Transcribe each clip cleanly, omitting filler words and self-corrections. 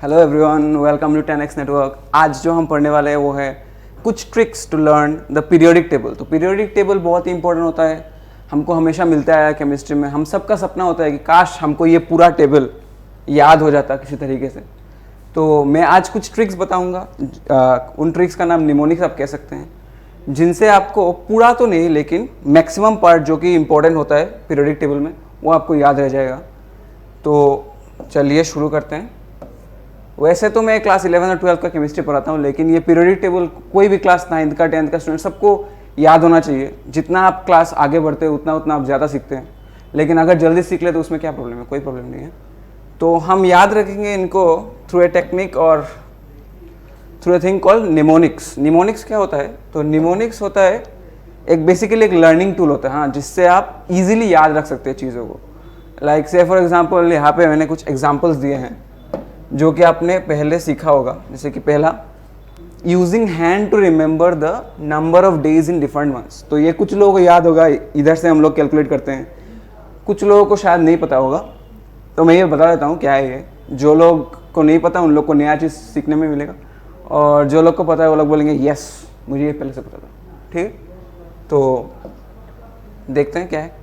Hello everyone, welcome to 10x network. आज जो हम पढ़ने वाले हैं वो है कुछ tricks to learn the periodic table. तो पीरियोडिक टेबल बहुत ही इंपॉर्टेंट होता है, हमको हमेशा मिलता है केमिस्ट्री में। हम सबका सपना होता है कि काश हमको ये पूरा टेबल याद हो जाता किसी तरीके से। तो मैं आज कुछ ट्रिक्स बताऊंगा, उन ट्रिक्स का नाम निमोनिक्स आप कह सकते हैं, जिनसे आपको पूरा तो नहीं लेकिन मैक्सिमम पार्ट जो कि इम्पोर्टेंट होता है पीरियोडिक टेबल में वो आपको याद रह जाएगा। तो चलिए शुरू करते हैं। वैसे तो मैं क्लास 11 और 12 का केमिस्ट्री पढ़ाता हूँ, लेकिन ये पीरियोडिक टेबल कोई भी क्लास 9th का 10th का स्टूडेंट सबको याद होना चाहिए। जितना आप क्लास आगे बढ़ते हैं उतना आप ज़्यादा सीखते हैं, लेकिन अगर जल्दी सीख ले तो उसमें क्या प्रॉब्लम है? कोई प्रॉब्लम नहीं है। तो हम याद रखेंगे इनको थ्रू ए टेक्निक और through a thing called mnemonics. Mnemonics क्या होता है? तो निमोनिक्स होता है एक बेसिकली एक लर्निंग टूल होता है, हाँ, जिससे आप इजीली याद रख सकते हैं चीज़ों को। लाइक से फॉर एग्जांपल यहाँ पे मैंने कुछ एग्जांपल्स दिए हैं जो कि आपने पहले सीखा होगा। जैसे कि पहला, using hand to remember the number of days in different months. तो ये कुछ लोगों को याद होगा, इधर से हम लोग कैलकुलेट करते हैं। कुछ लोगों को शायद नहीं पता होगा, तो मैं ये बता देता हूँ क्या है ये। जो लोग को नहीं पता उन लोग को नया चीज़ सीखने में मिलेगा, और जो लोग को पता है वो लोग बोलेंगे यस मुझे ये पहले से पता था। ठीक है, तो देखते हैं क्या है।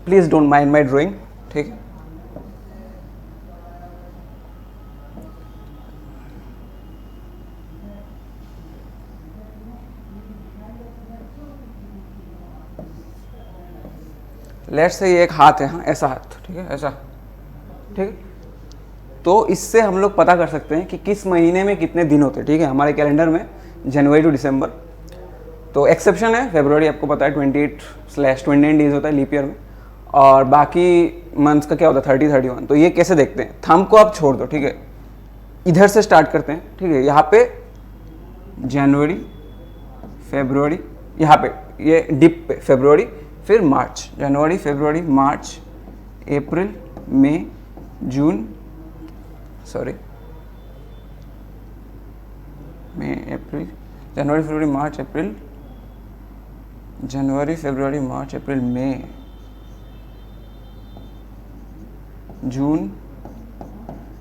Please don't mind my drawing. ठीक है, लेट्स से ये एक हाथ है, हाँ, ऐसा हाथ, ठीक है, ऐसा, ठीक है। तो इससे हम लोग पता कर सकते हैं कि किस महीने में कितने दिन होते हैं। ठीक है, हमारे कैलेंडर में जनवरी टू दिसंबर, तो एक्सेप्शन है फरवरी, आपको पता है 28/29 डेज होता है लीप ईयर में, और बाकी मंथ्स का क्या होता है 30, 31। तो ये कैसे देखते हैं? थंब को आप छोड़ दो, ठीक है, इधर से स्टार्ट करते हैं। ठीक है, यहाँ पे जनवरी, फरवरी, यहाँ पे ये डिप पे फरवरी, फिर मार्च, जनवरी, फरवरी, मार्च, अप्रैल, मई, जून, सॉरी, मई, अप्रैल, जनवरी, फरवरी, मार्च, अप्रैल, जनवरी, फरवरी, मार्च, अप्रैल, मई, जून,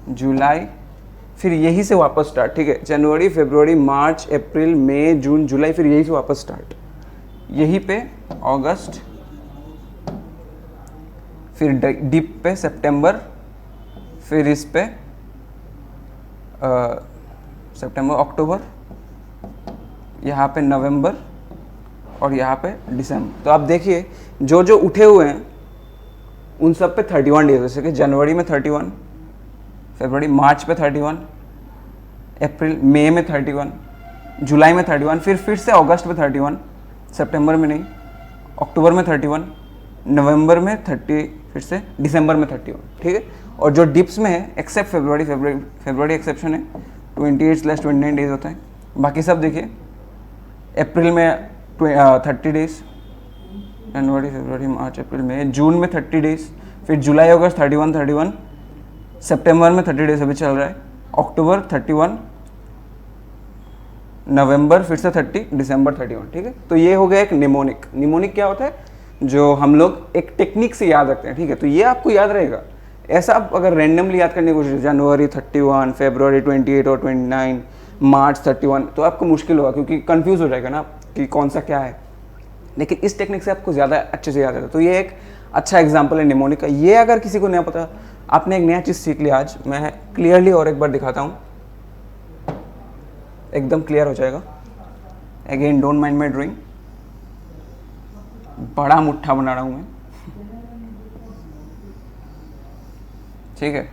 जुलाई, फिर यही से वापस स्टार्ट। ठीक है, जनवरी, फरवरी, मार्च, अप्रैल, मई, जून, जुलाई, फिर यही से वापस स्टार्ट। यहीं पे अगस्त, फिर डिप पे सितंबर, फिर इस पे सितंबर, अक्टूबर, यहाँ पे नवंबर, और यहाँ पे दिसंबर। तो आप देखिए जो जो उठे हुए हैं उन सब पे 31 डेज। जैसे कि जनवरी में 31, फरवरी, मार्च पे 31, अप्रैल, मई में 31, जुलाई में 31, फिर से अगस्त में 31, सितंबर में नहीं, अक्टूबर में 31, नवंबर में 30, फिर से दिसंबर में 31। ठीक है, और जो डिप्स में है एक्सेप्ट फरवरी एक्सेप्शन है, 28/29 डेज होता है। बाकी सब देखिए, अप्रैल में 30 डेज, जनवरी, फरवरी, मार्च, अप्रैल, मई, जून में 30 डेज, फिर जुलाई, अगस्त 31, सितंबर में 30 डेज अभी चल रहा है, अक्टूबर 31, नवंबर फिर से 30, दिसंबर 31। ठीक है, तो ये हो गया एक निमोनिक। निमोनिक क्या होता है? जो हम लोग एक टेक्निक से याद रखते हैं। ठीक है, तो ये आपको याद रहेगा। ऐसा आप अगर रैंडमली याद करने की कोशिश, जनवरी 31, फरवरी 28 और 29, मार्च 31, तो आपको मुश्किल होगा, क्योंकि कंफ्यूज हो जाएगा ना कि कौन सा क्या है। लेकिन इस टेक्निक से आपको ज़्यादा अच्छे से याद रहता है। तो ये एक अच्छा एग्जाम्पल है निमोनिक का। ये अगर किसी को नहीं पता, आपने एक नया चीज़ सीख लिया आज। मैं क्लियरली और एक बार दिखाता हूँ, एकदम क्लियर हो जाएगा। Again don't mind my drawing, बड़ा मुट्ठा बना रहा हूँ मैं। ठीक है,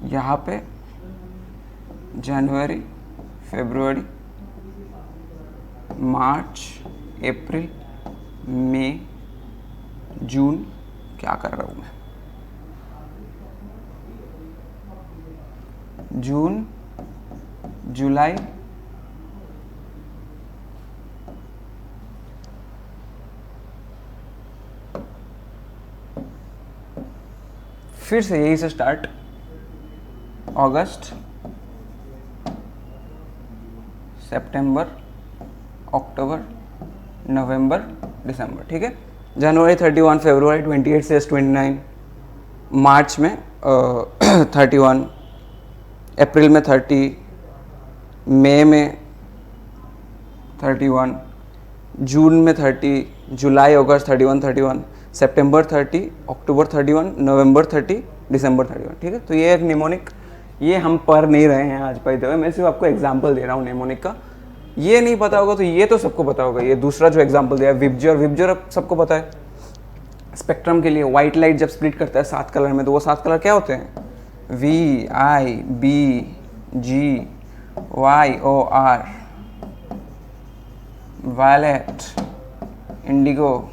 यहाँ पे जनवरी, फरवरी, मार्च, अप्रैल, मई, जून, क्या कर रहा हूँ मैं, जून, जुलाई, फिर से यही से स्टार्ट, अगस्त, सितंबर, अक्टूबर, नवंबर, दिसंबर। ठीक है, जनवरी 31, फरवरी 28 से 29, मार्च में 31, अप्रैल में 30, मई में 31, जून में 30, जुलाई अगस्त 31, सितंबर 30, अक्टूबर 31, नवंबर 30, दिसंबर 31। ठीक है, तो ये एक निमोनिक, ये हम पढ़ नहीं रहे हैं आज बाय द वे, मैं सिर्फ आपको एग्जांपल दे रहा हूँ निमोनिक का। ये नहीं पता होगा तो ये तो सबको पता होगा। ये दूसरा जो एग्जांपल दिया है विबज्योर, विबज्योर अब सबको पता है। स्पेक्ट्रम के लिए व्हाइट लाइट जब स्प्लिट करता है 7 कलर में, तो वो 7 कलर क्या होते हैं? VIBGYOR, violet, indigo,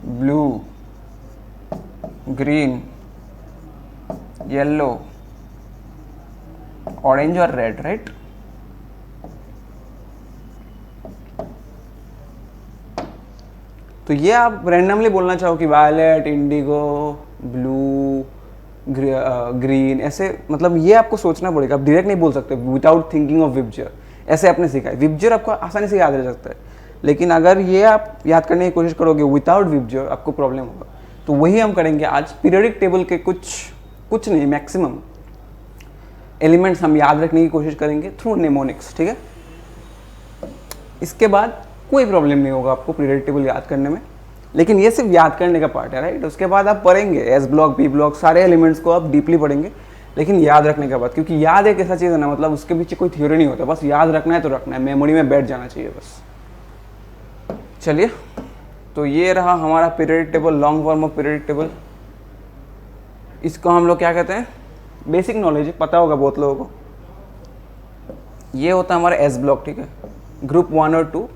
blue, green, yellow, orange और रेड, राइट? तो ये आप रैंडमली बोलना चाहो कि वायलेट, इंडिगो, ब्लू, ग्रीन, ऐसे मतलब ये आपको सोचना पड़ेगा। आप डायरेक्ट नहीं बोल सकते विदाउट थिंकिंग ऑफ विबज्योर। ऐसे आपने सीखा है, विबज्योर आपको आसानी से याद रह सकता है, लेकिन अगर ये आप याद करने की कोशिश करोगे विदाउट विबज्योर, आपको प्रॉब्लम होगा। तो वही हम करेंगे आज। पीरियोडिक टेबल के कुछ नहीं, मैक्सिमम एलिमेंट्स हम याद रखने की कोशिश करेंगे थ्रू नेमोनिक्स। ठीक है, इसके बाद कोई प्रॉब्लम नहीं होगा आपको पीरियोडिक टेबल याद करने में, लेकिन ये सिर्फ याद करने का पार्ट है, राइट? उसके बाद आप पढ़ेंगे एस ब्लॉक, पी ब्लॉक, सारे एलिमेंट्स को आप डीपली पढ़ेंगे, लेकिन याद रखने के बाद, क्योंकि याद एक ऐसा चीज़ है ना, मतलब उसके पीछे कोई थ्योरी नहीं होता, बस याद रखना है तो रखना है, मेमोरी में बैठ जाना चाहिए बस। चलिए, तो ये रहा हमारा periodic table, long form of periodic table. इसको हम लोग क्या कहते हैं? बेसिक नॉलेज पता होगा बहुत लोगों को। ये होता है हमारा एस ब्लॉक, ठीक है, ग्रुप 1 और 2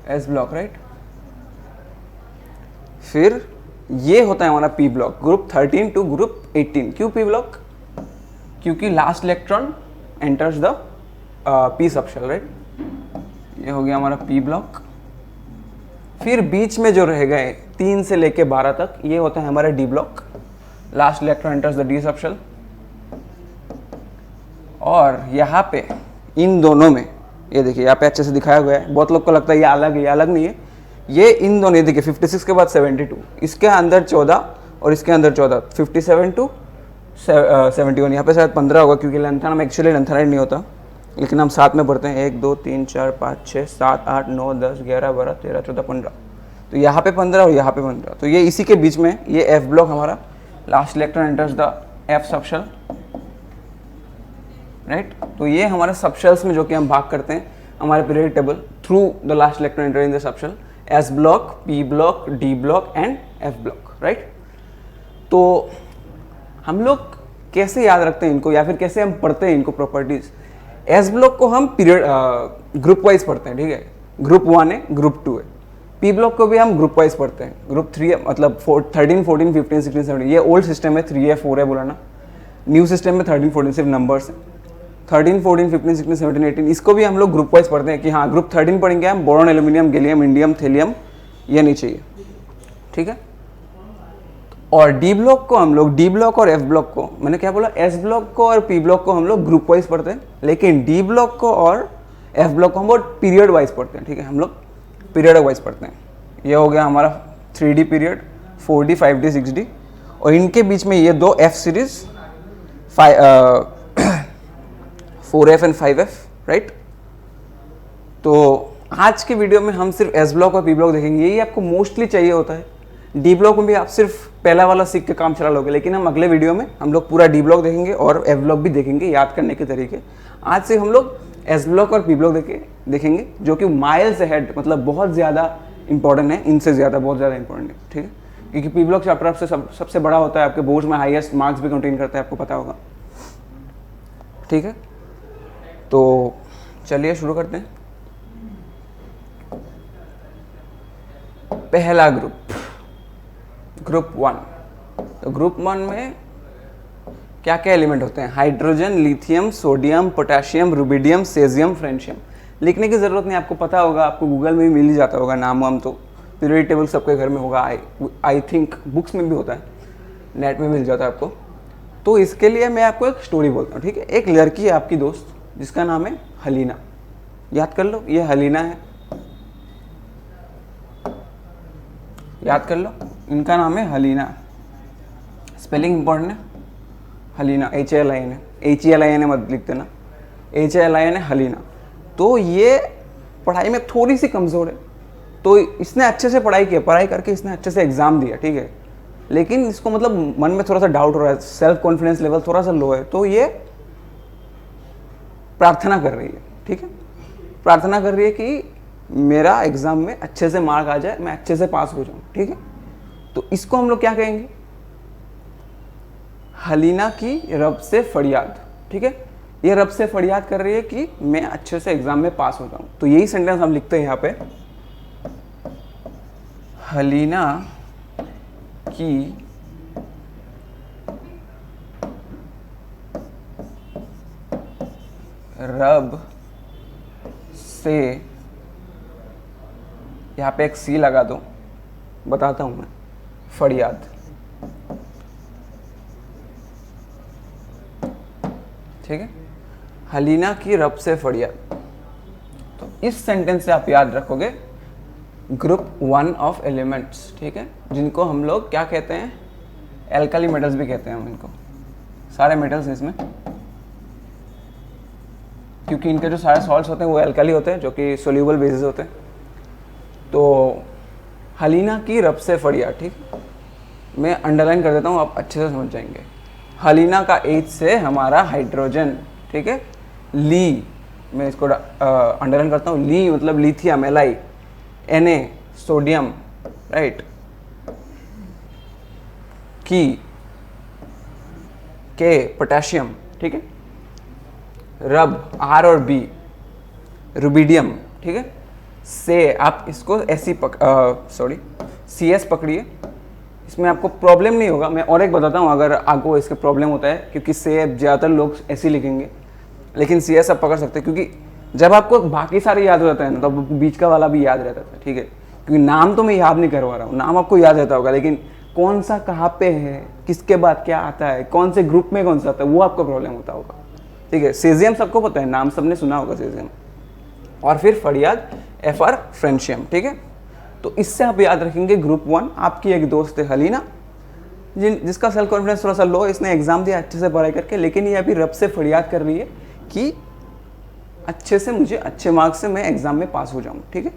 एस ब्लॉक, राइट? फिर ये होता है हमारा P block, group 13 to group 18। क्यों पी ब्लॉक? क्योंकि last electron enters the P subshell, right? ये हो गया हमारा पी ब्लॉक। फिर बीच में जो रह गए 3 से लेके 12 तक, ये होता है हमारा D block, last electron enters the D subshell. और यहाँ पे इन दोनों में, ये देखिए यहाँ पे अच्छे से दिखाया गया है। बहुत लोग को लगता है ये अलग है, ये अलग नहीं है। ये इन दोनों, देखिए 56 के बाद 72, इसके अंदर 14 और इसके अंदर 14, 57 टू 71। यहाँ पे शायद 15 होगा, क्योंकि लेंथन में एक्चुअली लेंथनाइड नहीं होता, लेकिन हम साथ में पढ़ते हैं 1 2 3 4 5 6 7 8 9 10 11 12 13 14 15। तो यहाँ पे 15 और यहाँ पे 15, तो ये इसी के बीच में ये एफ ब्लॉक हमारा, last electron enters the F subshell, right? तो ये हमारे सबशेल्स में जो कि हम भाग करते हैं हमारे periodic table through the last electron enter in the subshell, S block, P block, D block and F block, right? तो हम लोग कैसे याद रखते हैं इनको, या फिर कैसे हम पढ़ते हैं इनको प्रॉपर्टीज? एस ब्लॉक को हम पीरियड ग्रुप वाइज पढ़ते हैं, ठीक है? ग्रुप 1 है, ग्रुप 2 है। पी ब्लॉक को भी हम ग्रुप वाइज पढ़ते हैं, ग्रुप 3 है, मतलब 13 14 15 16 17। ये ओल्ड सिस्टम है, 3 है 4 है बोला ना। न्यू सिस्टम में 13 14 सिर्फ नंबर्स है। 13 14 15 16 17 18 इसको भी हम लोग ग्रुप वाइज पढ़ते हैं कि हाँ ग्रुप 13 पढ़ेंगे हम, boron, aluminium, gallium, indium, thallium, ये नहीं चाहिए, ठीक है? और डी ब्लॉक को हम लोग, डी ब्लॉक और एफ ब्लॉक को, मैंने क्या बोला, एस ब्लॉक को और पी ब्लॉक को हम लोग ग्रुप वाइज पढ़ते हैं, लेकिन डी ब्लॉक को और एफ ब्लॉक को हम लोग पीरियड वाइज पढ़ते हैं, ठीक है? हम लोग पीरियड वाइज पढ़ते हैं। ये हो गया हमारा 3D period, 4D 5D 6D, और इनके बीच में ये दो F series 4F and 5F, right? तो आज के वीडियो में हम सिर्फ एस ब्लॉक और पी ब्लॉक देखेंगे, यही आपको मोस्टली चाहिए होता है। डी ब्लॉक में भी आप सिर्फ पहला वाला सीख के काम चला लोगे, लेकिन हम अगले वीडियो में हम लोग पूरा डी ब्लॉक देखेंगे और एफ ब्लॉक भी देखेंगे, याद करने के तरीके। आज से हम लोग एस ब्लॉक और पी ब्लॉक देखेंगे, जो कि माइल्स अहेड, मतलब बहुत ज़्यादा इंपॉर्टेंट है, इनसे ज़्यादा बहुत ज़्यादा इंपॉर्टेंट है, ठीक है? क्योंकि पी ब्लॉक चैप्टर आपसे सबसे बड़ा होता है, आपके बोर्ड में हाईएस्ट मार्क्स भी कंटेन करता है, आपको पता होगा, ठीक है? तो चलिए शुरू करते हैं। पहला ग्रुप, ग्रुप 1। तो ग्रुप 1 में क्या क्या एलिमेंट होते हैं? Hydrogen, lithium, sodium, potassium, rubidium, caesium, francium. लिखने की ज़रूरत नहीं, आपको पता होगा, आपको गूगल में भी मिल ही जाता होगा नाम वाम, तो पीरियोडिक टेबल सबके घर में होगा, आई थिंक बुक्स में भी होता है, नेट में मिल जाता है आपको। तो इसके लिए मैं आपको एक स्टोरी बोलता हूँ, ठीक है? एक लड़की है आपकी दोस्त, जिसका नाम है हलीना। याद कर लो, ये हलीना है, याद कर लो, इनका नाम है हलीना, स्पेलिंग इंपॉर्टेंट है, हलीना, HALIN है, HELIN मत लिख देना, HALIN है, हलीना। तो ये पढ़ाई में थोड़ी सी कमज़ोर है, तो इसने अच्छे से पढ़ाई किया, पढ़ाई करके इसने अच्छे से एग्ज़ाम दिया, ठीक है, लेकिन इसको मतलब मन में थोड़ा सा डाउट हो रहा है, सेल्फ कॉन्फिडेंस लेवल थोड़ा सा लो है, तो ये प्रार्थना कर रही है, ठीक है, प्रार्थना कर रही है कि मेरा एग्ज़ाम में अच्छे से मार्क आ जाए, मैं अच्छे से पास हो जाऊँ, ठीक है। तो इसको हम लोग क्या कहेंगे, हलीना की रब से फरियाद, ठीक है, ये रब से फरियाद कर रही है कि मैं अच्छे से एग्ज़ाम में पास हो जाऊँ। तो यही सेंटेंस हम लिखते हैं यहाँ पे, हलीना की रब से, यहाँ पे एक सी लगा दो, बताता हूँ मैं, फरियाद, ठीक है, हलीना की रब से फरियाद। तो इस सेंटेंस से आप याद रखोगे ग्रुप 1 ऑफ एलिमेंट्स, ठीक है, जिनको हम लोग क्या कहते हैं, एल्काली मेटल्स भी कहते हैं हम इनको, सारे मेटल्स हैं इसमें, क्योंकि इनके जो सारे सॉल्ट्स होते हैं वो एल्काली होते हैं, जो कि सोल्यूबल बेसिस होते हैं। तो हलीना की रब से फरियाद, ठीक, मैं अंडरलाइन कर देता हूँ, आप अच्छे से समझ जाएंगे। हलीना का H से हमारा हाइड्रोजन, ठीक है, ली, मैं इसको अंडरलाइन करता हूँ, ली मतलब lithium, Li, Na sodium, right, की, के पोटेशियम, ठीक है, रब R और B रुबिडियम, ठीक है, से आप इसको ऐसी CS पकड़िए, इसमें आपको प्रॉब्लम नहीं होगा। मैं और एक बताता हूँ अगर आपको इसके प्रॉब्लम होता है, क्योंकि से ज़्यादातर लोग ऐसे लिखेंगे, लेकिन CS आप पकड़ सकते हैं, क्योंकि जब आपको बाकी सारे याद हो जाता है ना, तो बीच का वाला भी याद रहता था, ठीक है, क्योंकि नाम तो मैं याद नहीं करवा रहा हूँ, नाम आपको याद रहता होगा, लेकिन कौन सा कहाँ पे है, किसके बाद क्या आता है, कौन से ग्रुप में कौन सा आता है, वो आपको प्रॉब्लम होता होगा, ठीक है। सेजियम सबको पता है, नाम सबने सुना होगा सेजियम, और फिर फरियाद FR फ्रेंशियम, ठीक है। तो इससे आप याद रखेंगे ग्रुप 1, आपकी एक दोस्त है हलीना, जिसका सेल्फ कॉन्फिडेंस थोड़ा सा लो, इसने एग्जाम दिया अच्छे से पढ़ाई करके, लेकिन ये अभी रब से फरियाद कर रही है कि अच्छे से मुझे अच्छे मार्क्स से मैं एग्जाम में पास हो जाऊँ, ठीक है।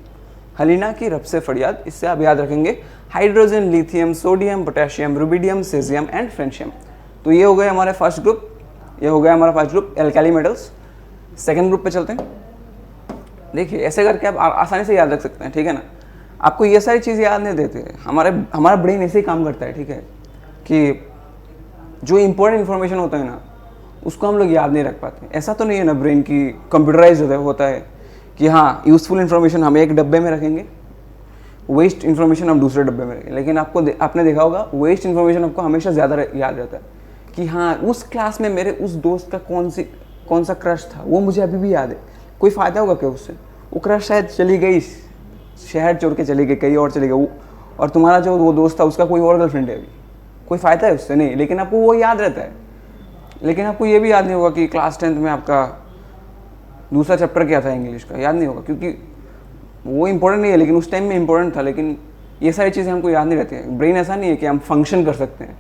हलीना की रब से फरियाद, इससे आप याद रखेंगे hydrogen, lithium, sodium, potassium, rubidium, caesium and francium. तो ये हो गए हमारे फर्स्ट ग्रुप, ये हो गया हमारा first group alkali metals. Second group पे चलते हैं। देखिए ऐसे करके आप आसानी से याद रख सकते हैं, ठीक है ना। आपको ये सारी चीज़ याद नहीं देते, हमारा ब्रेन ऐसे ही काम करता है, ठीक है, कि जो इंपॉर्टेंट इन्फॉर्मेशन होता है ना उसको हम लोग याद नहीं रख पाते। ऐसा तो नहीं है ना ब्रेन की कंप्यूटराइज होता है कि हाँ यूज़फुल इन्फॉर्मेशन हम एक डब्बे में रखेंगे, वेस्ट इन्फॉर्मेशन हम दूसरे डब्बे में रखेंगे। लेकिन आपने देखा होगा वेस्ट इन्फॉर्मेशन आपको हमेशा ज़्यादा याद रहता है कि हाँ उस क्लास में मेरे उस दोस्त का कौन सा क्रश था, वो मुझे अभी भी याद है। कोई फ़ायदा होगा क्या उससे? वो क्रश शायद चली गई, शहर छोड़ के चली गई, कहीं और चली गई, और तुम्हारा जो वो दोस्त था उसका कोई और गर्लफ्रेंड है अभी, कोई फ़ायदा है उससे? नहीं। लेकिन आपको वो याद रहता है। लेकिन आपको ये भी याद नहीं होगा कि क्लास 10th में आपका दूसरा चैप्टर क्या था इंग्लिश का, याद नहीं होगा, क्योंकि वो इंपॉर्टेंट नहीं है, लेकिन उस टाइम में इंपॉर्टेंट था। लेकिन ये सारी चीज़ें हमको याद नहीं रहती हैं। ब्रेन ऐसा नहीं है कि हम फंक्शन कर सकते हैं।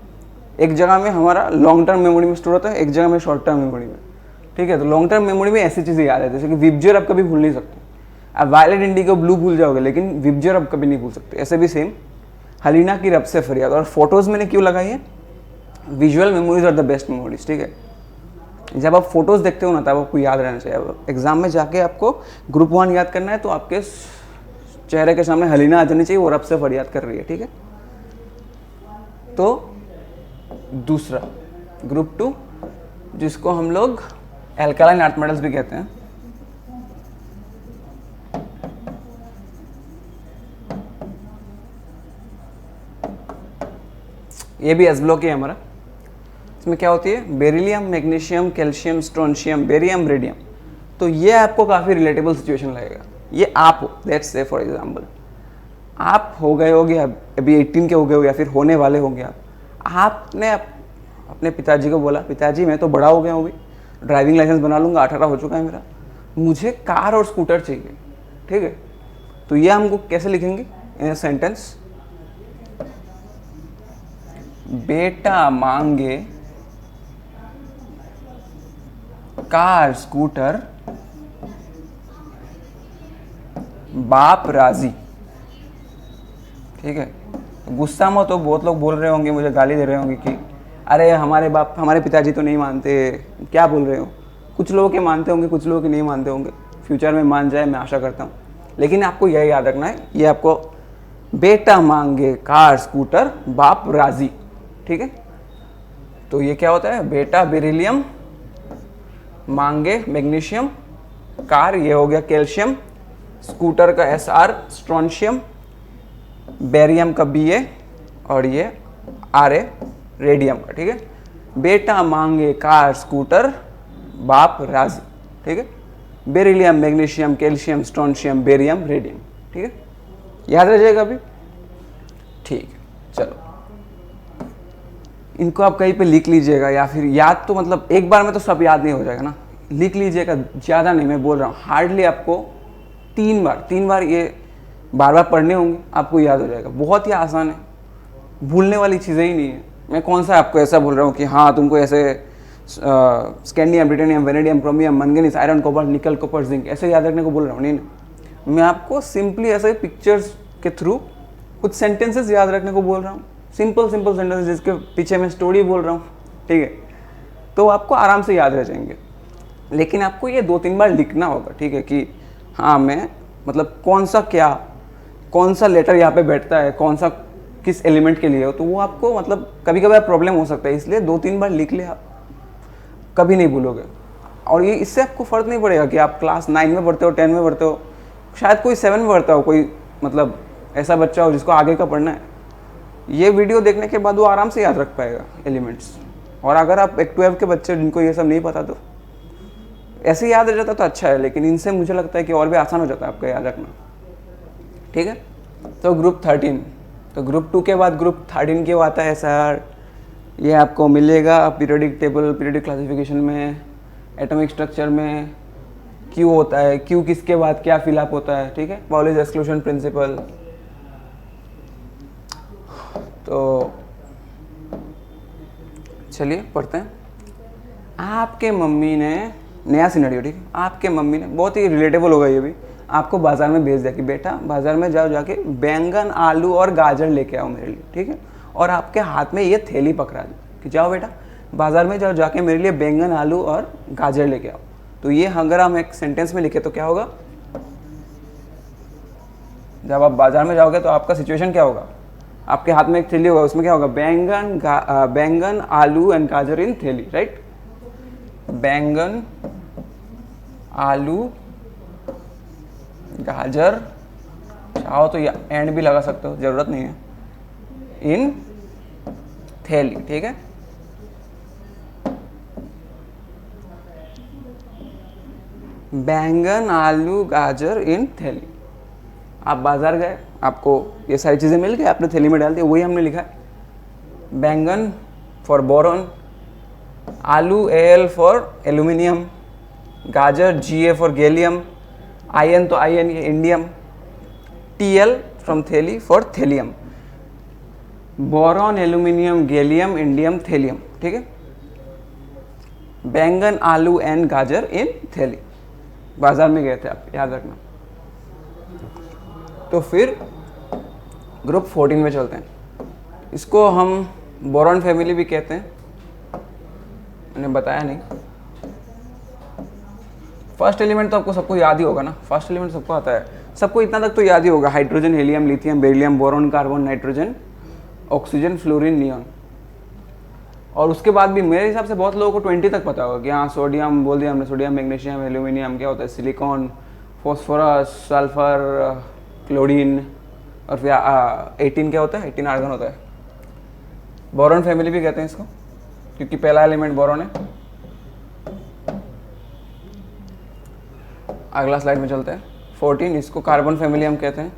एक जगह में हमारा लॉन्ग टर्म मेमोरी में स्टोर होता है, एक जगह में शॉर्ट टर्म मेमोरी में, ठीक है। तो लॉन्ग टर्म मेमोरी में ऐसी चीज़ें याद रहती है, जैसे कि विबजेर आप कभी भूल नहीं सकते। आप वायलेट इंडिगो ब्लू भूल जाओगे, लेकिन विबजेर आप कभी नहीं भूल सकते। ऐसे भी सेम हलीना की रब से फरियाद। और फोटोज़ मैंने क्यों लगाई है? Visual memories are the best memories, ठीक है। जब आप फोटोज़ देखते हो ना तब आपको याद रहना चाहिए। अब एग्जाम में जाके आपको ग्रुप 1 याद करना है तो आपके चेहरे के सामने हलीना आ जानी चाहिए, वो रब से फरियाद कर रही है, ठीक है। तो दूसरा ग्रुप 2 जिसको हम लोग एल्कालाइन अर्थ मेटल्स भी कहते हैं, ये भी एस ब्लॉक ही है हमारा। इसमें क्या होती है? Beryllium, magnesium, calcium, strontium, barium, radium. तो ये आपको काफ़ी रिलेटेबल सिचुएशन लगेगा। ये आप हो, लेट्स से फॉर एग्जांपल आप हो गए होगे, अभी 18 के हो गए हो या फिर होने वाले होंगे आपने अपने पिताजी को बोला, पिताजी मैं तो बड़ा हो गया हूँ, अभी ड्राइविंग लाइसेंस बना लूँगा, 18 हो चुका है मेरा, मुझे कार और स्कूटर चाहिए, ठीक है। तो ये हमको कैसे लिखेंगे इन ए सेंटेंस? बेटा मांगे कार स्कूटर, बाप राजी। ठीक है, तो गुस्सा मत हो, बहुत लोग बोल रहे होंगे, मुझे गाली दे रहे होंगे कि अरे हमारे बाप हमारे पिताजी तो नहीं मानते, क्या बोल रहे हो। कुछ लोगों के मानते होंगे, कुछ लोगों के नहीं मानते होंगे, फ्यूचर में मान जाए, मैं आशा करता हूँ। लेकिन आपको यह याद रखना है, ये आपको बेटा मांगे कार स्कूटर, बाप राजी। ठीक है, तो ये क्या होता है, बेटा बेरिलियम, मांगे मैग्नीशियम, कार ये हो गया कैल्शियम, स्कूटर का SR स्ट्रोंशियम, बेरियम का BA और ये RA रेडियम का। ठीक है, बेटा मांगे कार स्कूटर, बाप राजी। ठीक है, beryllium magnesium calcium strontium barium radium. ठीक है, याद रह जाएगा अभी। ठीक है, चलो इनको आप कहीं पे लिख लीजिएगा, या फिर याद तो मतलब एक बार में तो सब याद नहीं हो जाएगा ना, लिख लीजिएगा, ज़्यादा नहीं मैं बोल रहा हूँ, हार्डली आपको 3 बार ये बार बार पढ़ने होंगे, आपको याद हो जाएगा। बहुत ही आसान है, भूलने वाली चीज़ें ही नहीं है। मैं कौन सा आपको ऐसा बोल रहा हूँ कि हाँ तुमको ऐसे scandium titanium vanadium chromium manganese iron copper nickel copper zinc ऐसे याद रखने को बोल रहा हूँ, नहीं ना। मैं आपको सिंपली ऐसे पिक्चर्स के थ्रू कुछ सेंटेंसेस याद रखने को बोल रहा हूँ, सिंपल सेंटेंसेस जिसके पीछे मैं स्टोरी बोल रहा हूँ। ठीक है, तो आपको आराम से याद रह जाएंगे। लेकिन आपको ये 2-3 बार लिखना होगा। ठीक है, कि हाँ मैं मतलब कौन सा लेटर यहाँ पे बैठता है, कौन सा किस एलिमेंट के लिए हो, तो वो आपको मतलब कभी कभी प्रॉब्लम हो सकता है, इसलिए 2-3 बार लिख ले, आप कभी नहीं भूलोगे। और ये इससे आपको फ़र्क नहीं पड़ेगा कि आप क्लास 9 में पढ़ते हो, 10 में पढ़ते हो, शायद कोई 7 में पढ़ता हो, कोई मतलब ऐसा बच्चा हो जिसको आगे का पढ़ना है, ये वीडियो देखने के बाद वो आराम से याद रख पाएगा एलिमेंट्स। और अगर आप एक 12 के बच्चे जिनको ये सब नहीं पता तो ऐसे याद रह जाता तो अच्छा है, लेकिन इनसे मुझे लगता है कि और भी आसान हो जाता है आपका याद रखना। ठीक है, तो ग्रुप 13, तो ग्रुप 2 के बाद ग्रुप 13 क्यों आता है सर, ये आपको मिलेगा पीरियोडिक टेबल, पीरियोडिक क्लासिफिकेशन में, एटॉमिक स्ट्रक्चर में क्यों होता है, क्यों किसके बाद क्या फिलअप होता है। ठीक है, पॉलिश एक्सक्लूजन प्रिंसिपल। तो चलिए पढ़ते हैं। आपके मम्मी ने, नया सिनेरियो, ठीक है, आपके मम्मी ने, बहुत ही रिलेटेबल होगा ये भी, आपको बाजार में भेज दिया कि बेटा बाजार में जाओ, जाके बैंगन आलू और गाजर लेके आओ मेरे लिए। ठीक है, और आपके हाथ में ये थैली पकड़ा दी कि जाओ बेटा बाजार में जाओ, जाके मेरे लिए बैंगन आलू और गाजर लेके आओ। तो ये अगर हम एक सेंटेंस में लिखे तो क्या होगा, जब आप बाजार में जाओगे तो आपका सिचुएशन क्या होगा, आपके हाथ में एक थैली होगा, उसमें क्या होगा, बैंगन आलू एंड गाजर इन थैली, राइट। बैंगन आलू गाजर, चाहो तो ये एंड भी लगा सकते हो, जरूरत नहीं है, इन थैली। ठीक है, बैंगन आलू गाजर इन थैली। आप बाजार गए, आपको ये सारी चीज़ें मिल गई, आपने थैली में डाल दिया, वही हमने लिखा है। बैंगन फॉर बोरॉन, आलू Al फॉर एल्यूमिनियम, गाजर Ga फॉर गैलियम, आयन तो आयन ये इंडियम, Tl फ्रॉम थैली for thallium, boron aluminium gallium indium thallium. ठीक है, बैंगन आलू एंड गाजर इन थैली, बाजार में गए थे आप, याद रखना। तो फिर ग्रुप 14 में चलते हैं, इसको हम बोरॉन फैमिली भी कहते हैं, मैंने बताया नहीं। फर्स्ट एलिमेंट तो आपको सबको याद ही होगा ना, फर्स्ट एलिमेंट सबको आता है, सबको इतना तक तो याद ही होगा, hydrogen helium lithium beryllium boron carbon nitrogen oxygen fluorine neon. और उसके बाद भी मेरे हिसाब से बहुत लोगों को 20 तक पता होगा कि हाँ सोडियम बोल दिया हमने, सोडियम मैग्नीशियम एल्यूमिनियम क्या होता है, सिलिकॉन फॉस्फोरस सल्फर क्लोरीन, और फिर 18 क्या होता है, 18 आर्गन होता है। बोरॉन फैमिली भी कहते हैं इसको, क्योंकि पहला एलिमेंट बोरॉन है। अगला स्लाइड में चलते हैं, 14, इसको कार्बन फैमिली हम कहते हैं,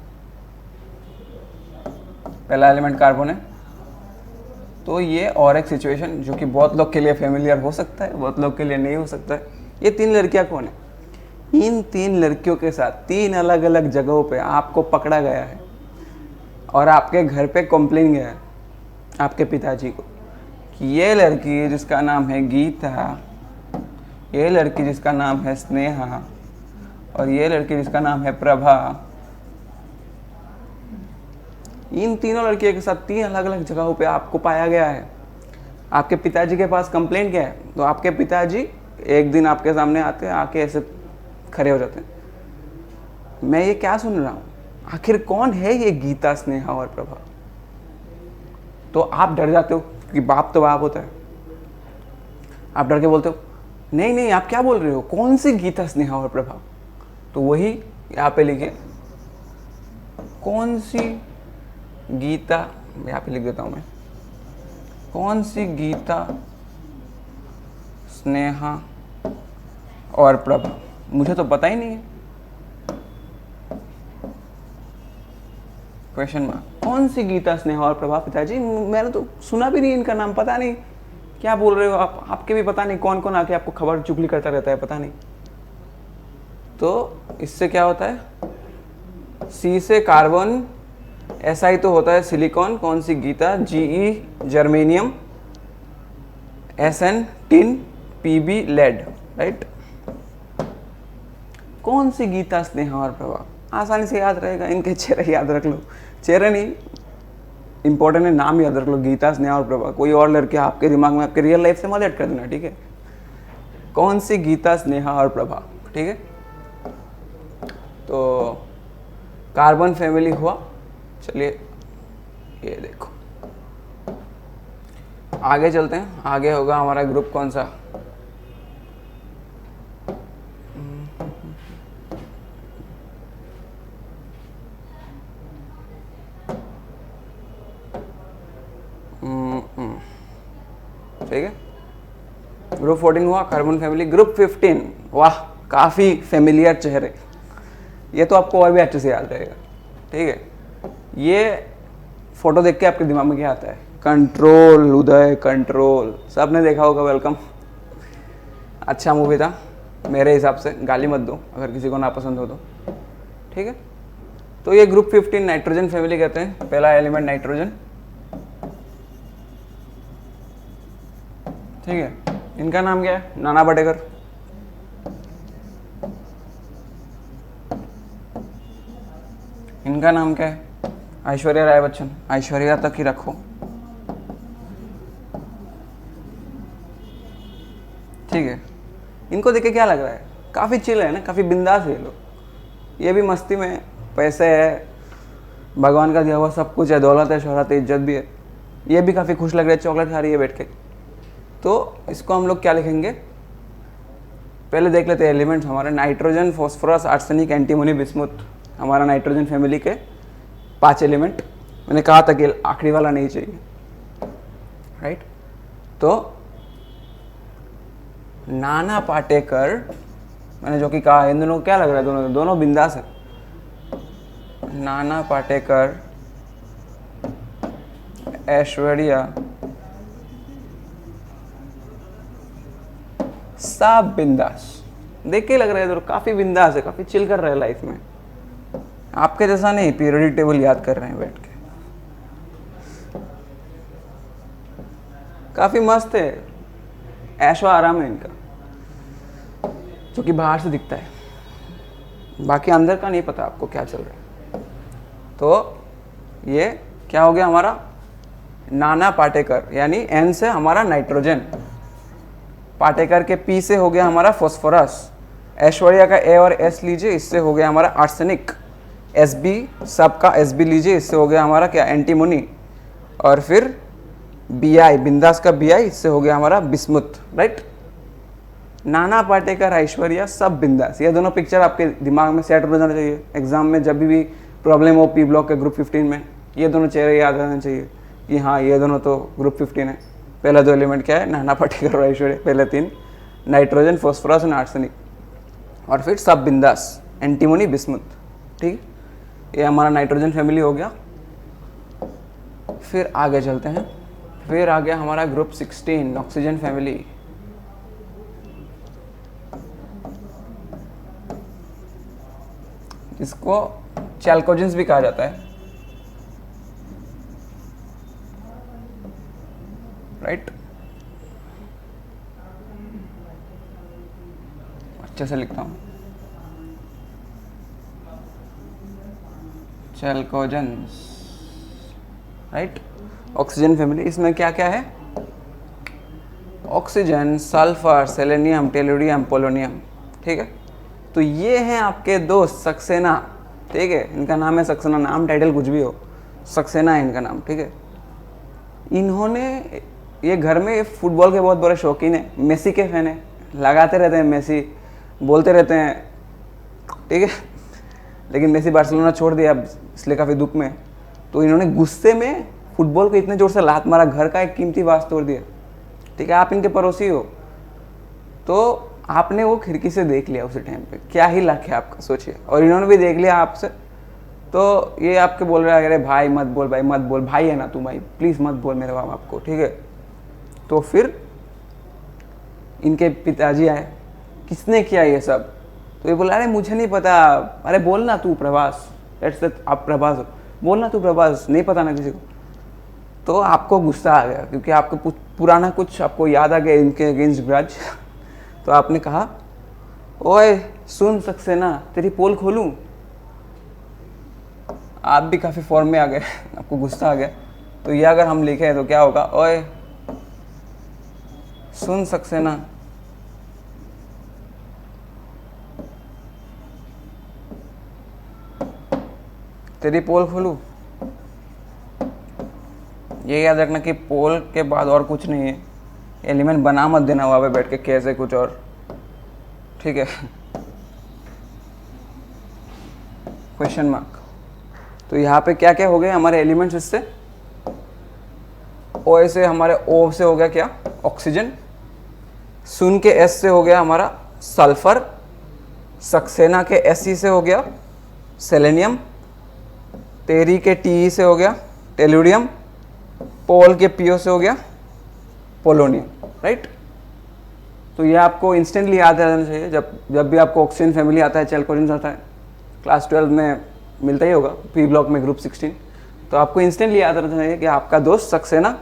पहला एलिमेंट कार्बन है। तो ये और एक सिचुएशन जो कि बहुत लोग के लिए फेमिलियर हो सकता है, बहुत लोग के लिए नहीं हो सकता है। ये 3 लड़कियां कौन है, इन 3 लड़कियों के साथ 3 अलग अलग जगहों पे आपको पकड़ा गया है और आपके घर पे कंप्लेन गया है। आपके पिताजी को कि ये लड़की जिसका नाम है गीता, ये लड़की जिसका नाम है स्नेहा, और ये लड़की जिसका नाम है प्रभा, इन तीनों लड़कियों के साथ 3 अलग अलग जगहों पे आपको पाया गया है। आपके पिताजी के पास कंप्लेंट क्या है, तो आपके पिताजी एक दिन आपके सामने आते हैं, आके ऐसे खड़े हो जाते हैं, मैं ये क्या सुन रहा हूँ, आखिर कौन है ये गीता, स्नेहा और प्रभा। तो आप डर जाते हो कि बाप तो बाप होता है, आप डर के बोलते हो नहीं नहीं आप क्या बोल रहे हो, कौन सी गीता, स्नेहा और प्रभा। तो वही यहाँ पे लिखे, कौन सी गीता, यहाँ पे लिख देता हूँ मैं, कौन सी गीता, स्नेहा और प्रभा, मुझे तो पता ही नहीं है, क्वेश्चन मार्क। कौन सी गीता, स्नेहा और प्रभा पिताजी, मैंने तो सुना भी नहीं इनका नाम, पता नहीं क्या बोल रहे हो आप, आपके भी पता नहीं कौन कौन आके आपको खबर चुगली करता रहता है, पता नहीं। तो इससे क्या होता है, सी से कार्बन, SI तो होता है सिलिकॉन, कौन सी गीता, GE germanium, SN tin, PB lead, right. कौन सी गीता, स्नेहा और प्रभा, आसानी से याद रहेगा, इनके चेहरे याद रख लो, चेहरे नहीं इंपॉर्टेंट है, नाम याद रख लो, गीता, स्नेहा और प्रभा। कोई और लड़के आपके दिमाग में आपके रियल लाइफ से मत ऐड कर देना, ठीक है। कौन सी गीता, स्नेहा और प्रभा, ठीक है। तो कार्बन फैमिली हुआ, चलिए ये देखो आगे चलते हैं। आगे होगा हमारा ग्रुप कौन सा, ठीक है। ग्रुप 14 हुआ, कार्बन फैमिली। ग्रुप 15, वाह काफ़ी फेमिलियर चेहरे, ये तो आपको और भी अच्छे से याद रहेगा, ठीक है। ये फोटो देख के आपके दिमाग में क्या आता है, कंट्रोल, उदय कंट्रोल, सबने देखा होगा, वेलकम। अच्छा मूवी था मेरे हिसाब से, गाली मत दो अगर किसी को ना पसंद हो तो, ठीक है। तो ये ग्रुप 15 नाइट्रोजन फैमिली कहते हैं, पहला एलिमेंट नाइट्रोजन, ठीक है। इनका नाम क्या है, नाना पाटेकर। इनका नाम क्या है, ऐश्वर्या राय बच्चन, ऐश्वर्या तक ही रखो, ठीक है। इनको देख के क्या लग रहा है, काफ़ी चिल है ना, काफ़ी बिंदास है ये लोग, ये भी मस्ती में, पैसे है, भगवान का दिया हुआ सब कुछ है, दौलत है, शोहरत है, इज्जत भी है, ये भी काफ़ी खुश लग रहे हैं, चॉकलेट खा रही है बैठ के। तो इसको हम लोग क्या लिखेंगे, पहले देख लेते हैं एलिमेंट्स हमारे, nitrogen, phosphorus, arsenic, antimony, bismuth, हमारा नाइट्रोजन फैमिली के 5 एलिमेंट। मैंने कहा था कि आखिरी वाला नहीं चाहिए, राइट। तो नाना पाटेकर, मैंने जो कि कहा, इन दोनों को क्या लग रहा है, दोनों बिंदास है। नाना पाटेकर, ऐश्वर्या, सब बिंदास, देख के लग रहा है काफी बिंदास है, काफी चिल कर रहे हैं लाइफ में, आपके जैसा नहीं पीरियोडिक टेबल याद कर रहे हैं बैठ के, काफी मस्त है, ऐशो आराम है इनका, जो कि बाहर से दिखता है, बाकी अंदर का नहीं पता आपको क्या चल रहा है। तो ये क्या हो गया हमारा, नाना पाटेकर, यानी N से हमारा नाइट्रोजन, पाटेकर के P से हो गया हमारा फॉस्फोरस, ऐश्वर्या का A और S लीजिए, इससे हो गया हमारा आर्सेनिक, SB सबका SB लीजिए, इससे हो गया हमारा क्या, एंटीमोनी, और फिर BI, बिंदास का BI, इससे हो गया हमारा बिस्मुथ, राइट। नाना पाटेकर, ऐश्वर्या, सब बिंदास, ये दोनों पिक्चर आपके दिमाग में सेट हो जाना चाहिए। एग्जाम में जब भी प्रॉब्लम हो P ब्लॉक के ग्रुप 15 में, ये दोनों चेहरे याद रहने चाहिए कि हाँ ये दोनों तो ग्रुप 15 है। पहला 2 एलिमेंट क्या है, नाना पाटेकर और ऐश्वर्या, पहले 3 नाइट्रोजन, फॉस्फोरस और आर्सेनिक, और फिर सब बिंदास, एंटीमोनी, बिस्मुथ, ठीक। ये हमारा नाइट्रोजन फैमिली हो गया। फिर आगे चलते हैं, फिर आ गया हमारा ग्रुप 16 ऑक्सीजन फैमिली। इसको चैल्कोजेंस भी कहा जाता है, राइट, अच्छे से लिखता हूँ, चैल्कोजेंस, राइट। ऑक्सीजन फैमिली, इसमें क्या क्या है, oxygen, sulphur, selenium, tellurium, polonium, ठीक है। तो ये हैं आपके दोस्त सक्सेना, ठीक है, इनका नाम है सक्सेना, नाम टाइटल कुछ भी हो, सक्सेना है इनका नाम, ठीक है। इन्होंने, ये घर में फुटबॉल के बहुत बड़े शौकीन है, मेसी के फैन है, लगाते रहते हैं मेसी, बोलते रहते हैं, ठीक है। लेकिन मेसी बार्सिलोना छोड़ दिया अब, इसलिए काफ़ी दुख में। तो इन्होंने गुस्से में फुटबॉल को इतने जोर से लात मारा, घर का एक कीमती वास तोड़ दिया, ठीक है। आप इनके पड़ोसी हो, तो आपने वो खिड़की से देख लिया उसी टाइम पे, क्या ही लक है आपका, सोचिए। और इन्होंने भी देख लिया आपसे, तो ये आपके बोल रहे हैं, अरे भाई मत बोल, भाई मत बोल, भाई है ना तू, भाई प्लीज़ मत बोल मेरे माँ बाप को, ठीक है। तो फिर इनके पिताजी आए, किसने किया ये सब, तो ये बोला, अरे मुझे नहीं पता, अरे बोलना तू प्रभास, आप प्रभास बोलना तू प्रभास, नहीं पता ना किसी को। तो आपको गुस्सा आ गया, क्योंकि आपको पुराना कुछ आपको याद आ गया इनके अगेंस्ट ग्रज। तो आपने कहा, ओए सुन सक्सेना, तेरी पोल खोलूं। आप भी काफ़ी फॉर्म में आ गए, आपको गुस्सा आ गया। तो ये अगर हम लिखे तो क्या होगा, ओए सुन सक्सेना, तेरी पोल खोलूं। ये याद रखना कि पोल के बाद और कुछ नहीं है, एलिमेंट बना मत देना वहाँ पे बैठ के कैसे कुछ और, ठीक है। Question mark. तो यहाँ पे क्या क्या हो गए हमारे एलिमेंट्स, इससे ओ से हमारे ओ से हो गया क्या, ऑक्सीजन, सुन के एस से हो गया हमारा सल्फर, सक्सेना के एस से हो गया सेलेनियम, तेरी के टी से हो गया टेलुरियम, पोल के पीओ से हो गया पोलोनियम, राइट। तो ये आपको इंस्टेंटली याद रहना चाहिए, जब भी आपको ऑक्सीजन फैमिली आता है, चैल्कोजेंस आता है, क्लास 12 में मिलता ही होगा, पी ब्लॉक में ग्रुप 16। तो आपको इंस्टेंटली याद रहना चाहिए कि आपका दोस्त सक्सेना,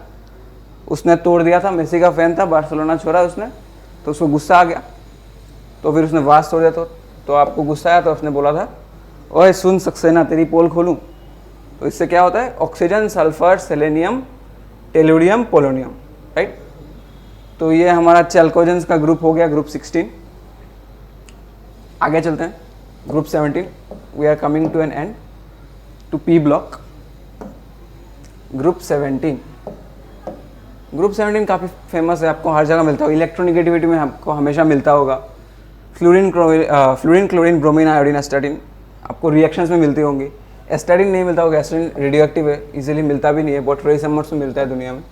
उसने तोड़ दिया था, मेसी का फैन था, बार्सिलोना छोड़ा उसने, तो उसको गुस्सा आ गया, तो फिर उसने वास तोड़ दिया। तो आपको गुस्सा आया, तो उसने बोला था, ओए सुन सक्सेना, तेरी पोल खोलूँ। तो इससे क्या होता है, oxygen, sulphur, selenium, tellurium, polonium, right. तो ये हमारा चैल्कोजेंस का ग्रुप हो गया, ग्रुप 16। आगे चलते हैं, group 17। We are coming to an end, to P block, group 17। Group 17 काफ़ी फेमस है, आपको हर जगह मिलता होगा, इलेक्ट्रोनिगेटिविटी में आपको हमेशा मिलता होगा। Fluorine chlorine bromine iodine astatine आपको रिएक्शंस में मिलती होंगी। एस्टाटीन नहीं मिलता होगा, एस्टाटीन रेडियो एक्टिव है, इजीली मिलता भी नहीं है, बहुत रेयर नंबर्स में मिलता है दुनिया में।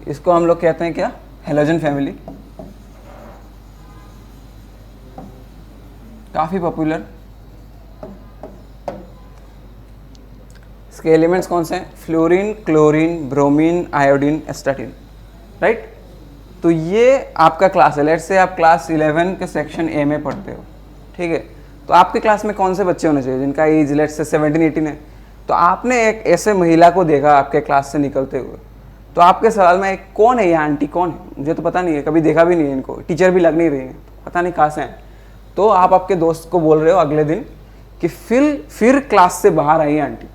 इसको हम लोग कहते हैं क्या, हेलोजन फैमिली, काफ़ी पॉपुलर। इसके एलिमेंट्स कौन से हैं, fluorine, chlorine, bromine, iodine, astatine, right. तो ये आपका क्लास है, लेट्स से आप क्लास 11 के सेक्शन ए में पढ़ते हो, ठीक है। तो आपके क्लास में कौन से बच्चे होने चाहिए जिनका एज लेट्स से 17-18 है। तो आपने एक ऐसे महिला को देखा आपके क्लास से निकलते हुए, तो आपके सवाल में एक कौन है, ये आंटी कौन है, मुझे तो पता नहीं है, कभी देखा भी नहीं है इनको, टीचर भी लग नहीं रही है, पता नहीं कहाँ से हैं। तो आप आपके दोस्त को बोल रहे हो अगले दिन कि फिर क्लास से बाहर आई आंटी,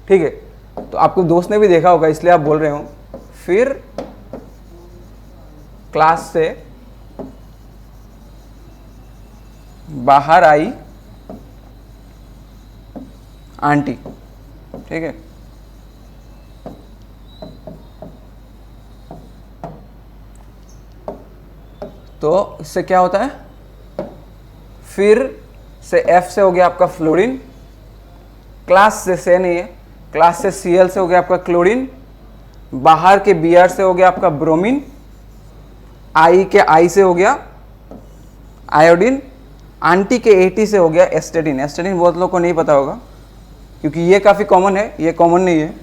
ठीक है। तो आपको दोस्त ने भी देखा होगा, इसलिए आप बोल रहे हो फिर क्लास से बाहर आई आंटी, ठीक है। तो इससे क्या होता है, फिर से एफ से हो गया आपका फ्लोरीन, क्लास से नहीं है, क्लास से Cl से हो गया आपका क्लोरीन, बाहर के Br से हो गया आपका ब्रोमीन, आई के आई से हो गया आयोडीन, आंटी के At से हो गया एस्टेटिन। एस्टेटिन बहुत लोगों को नहीं पता होगा, क्योंकि ये काफ़ी कॉमन है, ये कॉमन नहीं है,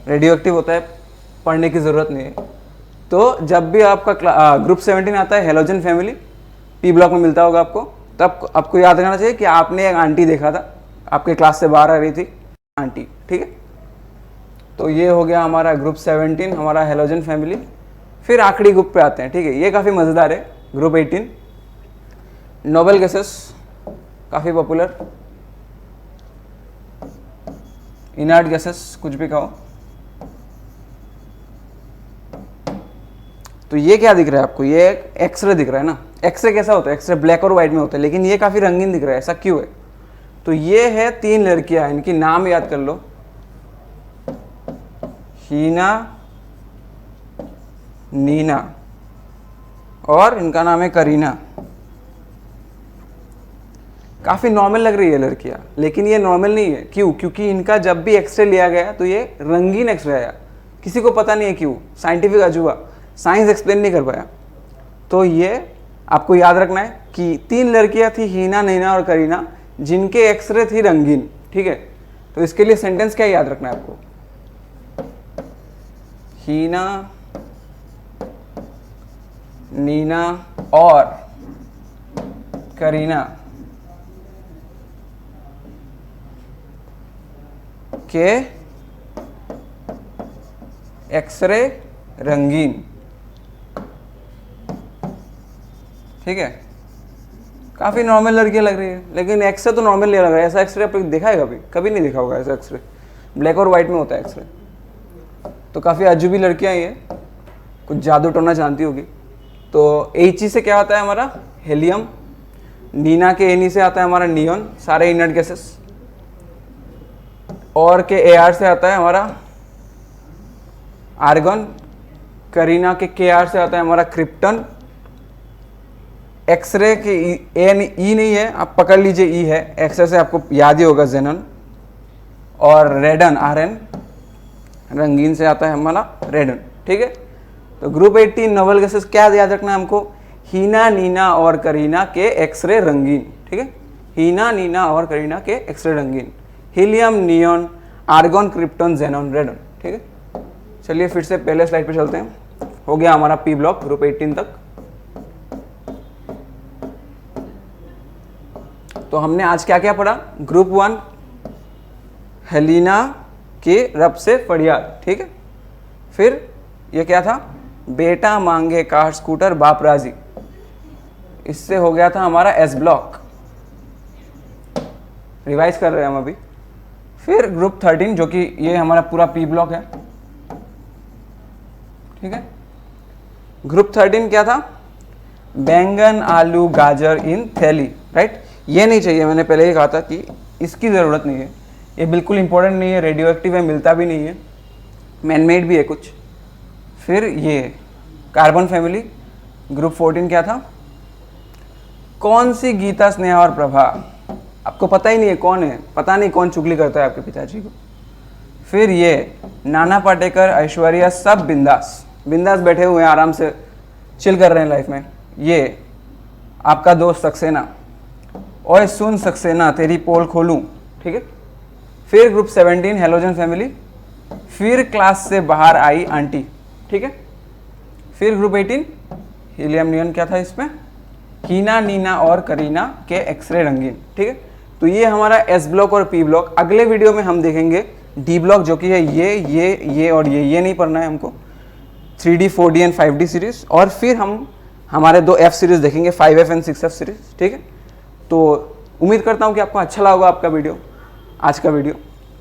रेडियो एक्टिव होता है, पढ़ने की ज़रूरत नहीं है। तो जब भी आपका ग्रुप 17 आता है, हेलोजन फैमिली, पी ब्लॉक में मिलता होगा आपको, तब आपको याद रखना चाहिए कि आपने एक आंटी देखा था, आपके क्लास से बाहर आ रही थी आंटी, ठीक है। तो ये हो गया हमारा ग्रुप 17, हमारा हेलोजन फैमिली। फिर आखिरी ग्रुप पे आते हैं, ठीक है, ये काफ़ी मज़ेदार है, ग्रुप 18 नोबल गैसेस, काफ़ी पॉपुलर, इनर्ट गैसेस, कुछ भी कहो। तो ये क्या दिख रहा है आपको, ये एक्सरे दिख रहा है ना। एक्सरे कैसा होता है, एक्सरे ब्लैक और वाइट में होता है, लेकिन ये काफ़ी रंगीन दिख रहा है, ऐसा क्यों है? तो ये है 3 लड़कियां, इनकी नाम याद कर लो, हीना, नीना और इनका नाम है करीना। काफ़ी नॉर्मल लग रही है लड़कियां, लेकिन ये नॉर्मल नहीं है। क्यों? क्योंकि इनका जब भी एक्सरे लिया गया तो ये रंगीन एक्सरे आया। किसी को पता नहीं है क्यों, साइंटिफिक अजूबा, साइंस एक्सप्लेन नहीं कर पाया। तो ये आपको याद रखना है कि 3 लड़कियां थी, हीना, नैना और करीना, जिनके एक्सरे थी रंगीन, ठीक है। तो इसके लिए सेंटेंस क्या याद रखना है आपको, हीना, नीना और करीना के एक्सरे रंगीन, ठीक है। काफ़ी नॉर्मल लड़कियां लग रही है, लेकिन एक्सरे तो नॉर्मल नहीं लग रहा है। ऐसा एक्सरे आपने देखा है कभी? कभी नहीं देखा होगा ऐसा एक्सरे, ब्लैक और वाइट में होता है एक्सरे। तो काफ़ी अजूबी लड़कियां ये, कुछ जादू टोना जानती होगी। तो एच से क्या आता है हमारा, हेलियम। नीना के एनी से आता है हमारा नियॉन, सारे इनर्ट गैसेस। और के AR से आता है हमारा आर्गन। करीना के KR से आता है हमारा क्रिप्टन। एक्सरे के ई नहीं है, आप पकड़ लीजिए ई है, एक्सरे से आपको याद ही होगा जेनन। और रेडन, RN, रंगीन से आता है हमारा रेडन, ठीक है। तो ग्रुप 18 नोबल गैसेस क्या याद रखना है हमको, हीना, नीना और करीना के एक्सरे रंगीन, ठीक है। हीना, नीना और करीना के एक्सरे रंगीन, helium, neon, argon, krypton, xenon, radon, ठीक है। चलिए फिर से पहले स्लाइड पे चलते हैं। हो गया हमारा पी ब्लॉक ग्रुप 18 तक। तो हमने आज क्या क्या पढ़ा, ग्रुप 1 हेलिना के रब से फरियाद, ठीक है। फिर ये क्या था, बेटा मांगे कार स्कूटर बाप राजी, इससे हो गया था हमारा एस ब्लॉक, रिवाइज कर रहे हैं हम अभी। फिर ग्रुप 13 जो कि ये हमारा पूरा पी ब्लॉक है, ठीक है। ग्रुप 13 क्या था, बैंगन, आलू, गाजर इन थैली, राइट। ये नहीं चाहिए, मैंने पहले ही कहा था कि इसकी ज़रूरत नहीं है, ये बिल्कुल इंपॉर्टेंट नहीं है, रेडियो एक्टिव है, मिलता भी नहीं है, मैनमेड भी है कुछ। फिर ये कार्बन फैमिली। ग्रुप 14 क्या था, कौन सी गीता, स्नेहा और प्रभा, आपको पता ही नहीं है कौन है, पता नहीं कौन चुगली करता है आपके पिताजी को। फिर ये नाना पाटेकर, ऐश्वर्या, सब बिंदास बिंदास बैठे हुए हैं, आराम से चिल कर रहे हैं लाइफ में। ये आपका दोस्त सक्सेना, ओए सुन सक्सेना तेरी पोल खोलूं, ठीक है। फिर ग्रुप 17 हेलोजन फैमिली। फिर क्लास से बाहर आई आंटी, ठीक है। फिर ग्रुप 18 हीलियम, नियॉन क्या था इसमें, हीना, नीना और करीना के एक्सरे रंगीन, ठीक है। तो ये हमारा एस ब्लॉक और पी ब्लॉक। अगले वीडियो में हम देखेंगे डी ब्लॉक, जो कि है ये और ये नहीं पढ़ना है हमको, 3D 4D and 5D series. और फिर हम हमारे 2 F सीरीज देखेंगे, 5F एंड 6F सीरीज, ठीक है। तो उम्मीद करता हूँ कि आपको अच्छा लगा आपका वीडियो। आज का वीडियो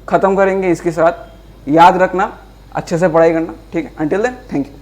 ख़त्म करेंगे इसके साथ, याद रखना अच्छे से पढ़ाई करना, ठीक है। Until then, thank you.